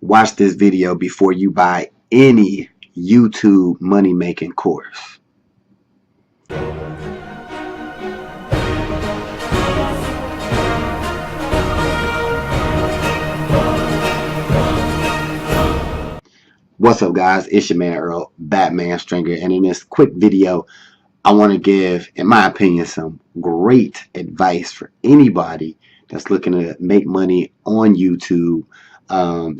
watch this video before you buy any YouTube money-making course. What's up, guys? It's your man Earl, Batman Stringer, and in this quick video I want to give, in my opinion, some great advice for anybody that's looking to make money on YouTube.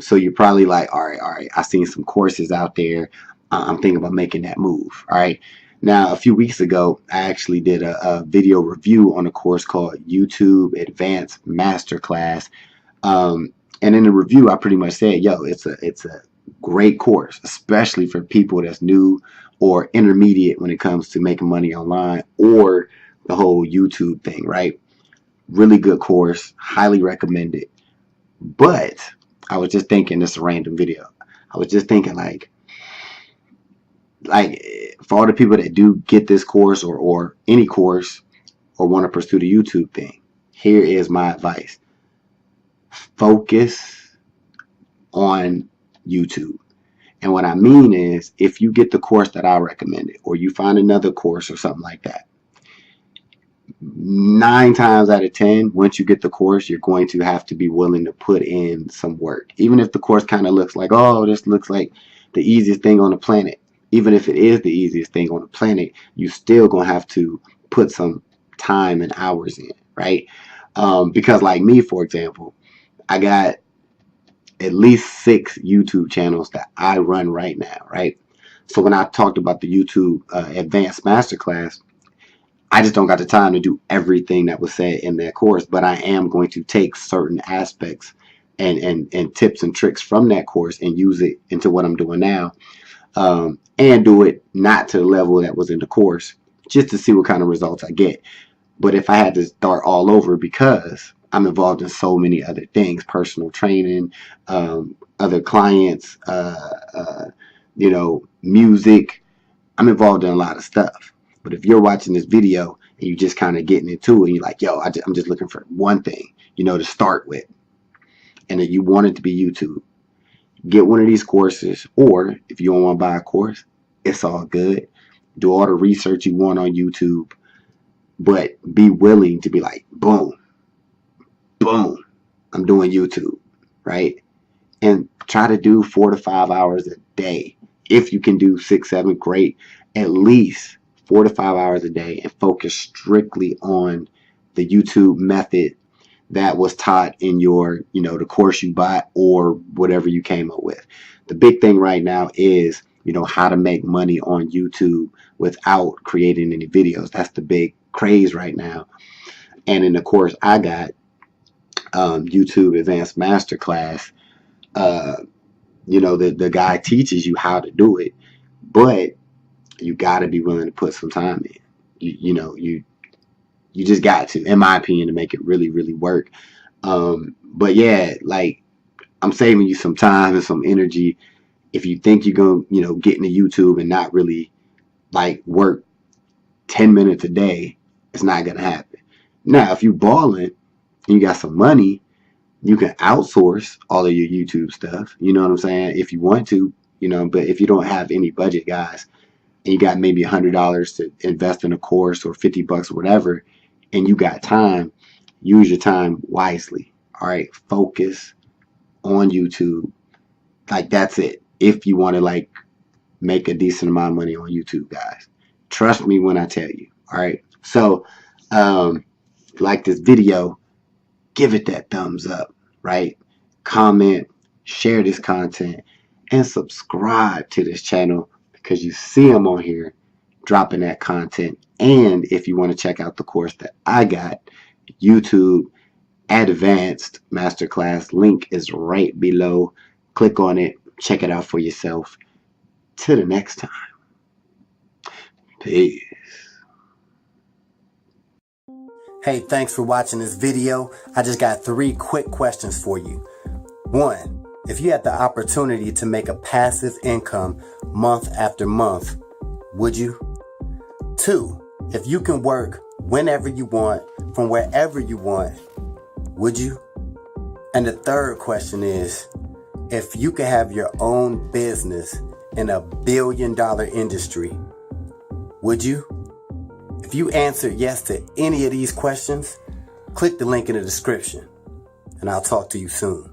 So you're probably like, all right, I've seen some courses out there. I'm thinking about making that move. All right. Now, a few weeks ago, I actually did a video review on a course called YouTube Advanced Masterclass. And in the review, I pretty much said, yo, it's a great course, especially for people that's new or intermediate when it comes to making money online or the whole YouTube thing, right? Really good course, highly recommended. But I was just thinking, this is a random video. I was just thinking like for all the people that do get this course or any course or want to pursue the YouTube thing, here is my advice. Focus on YouTube. And what I mean is, if you get the course that I recommended, or you find another course or something like that, 9 times out of 10, once you get the course, you're going to have to be willing to put in some work. Even if the course kind of looks like, oh, this looks like the easiest thing on the planet. Even if it is the easiest thing on the planet, you still gonna have to put some time and hours in, right? Because like me, for example, I got at least 6 YouTube channels that I run right now, right? So when I talked about the YouTube Advanced Masterclass, I just don't got the time to do everything that was said in that course, but I am going to take certain aspects and tips and tricks from that course and use it into what I'm doing now, and do it not to the level that was in the course, just to see what kind of results I get. But if I had to start all over, because I'm involved in so many other things, personal training, other clients, music, I'm involved in a lot of stuff. But if you're watching this video and you're just kind of getting into it and you're like, yo, I'm just looking for one thing, to start with, and that you want it to be YouTube, get one of these courses. Or if you don't want to buy a course, it's all good. Do all the research you want on YouTube, but be willing to be like, boom, I'm doing YouTube, right? And try to do 4 to 5 hours a day. If you can do 6, 7, great. At least 4 to 5 hours a day, and focus strictly on the YouTube method that was taught in your, the course you bought or whatever you came up with. The big thing right now is, how to make money on YouTube without creating any videos. That's the big craze right now. And in the course I got, YouTube Advanced Masterclass, the guy teaches you how to do it, but you got to be willing to put some time in. You just got to, in my opinion, to make it really, really work. But yeah, like, I'm saving you some time and some energy. If you think you're going to, get into YouTube and not really like work 10 minutes a day, it's not going to happen. Now, if you balling and you got some money, you can outsource all of your YouTube stuff. You know what I'm saying? If you want to, but if you don't have any budget, guys, and you got maybe $100 to invest in a course or $50 or whatever, and you got time, use your time wisely. All right, focus on YouTube. Like, that's it. If you want to like make a decent amount of money on YouTube, guys, trust me when I tell you. All right. So, like this video, give it that thumbs up, right? Comment, share this content, and subscribe to this channel, because you see them on here dropping that content. And if you want to check out the course that I got, YouTube Advanced Masterclass, link is right below. Click on it, check it out for yourself. Till the next time, peace. Hey, thanks for watching this video. I just got 3 quick questions for you. 1, if you had the opportunity to make a passive income month after month, would you? 2, if you can work whenever you want, from wherever you want, would you? And the third question is, If you could have your own business in a $1 billion industry, would you? If you answered yes to any of these questions, click the link in the description, and I'll talk to you soon.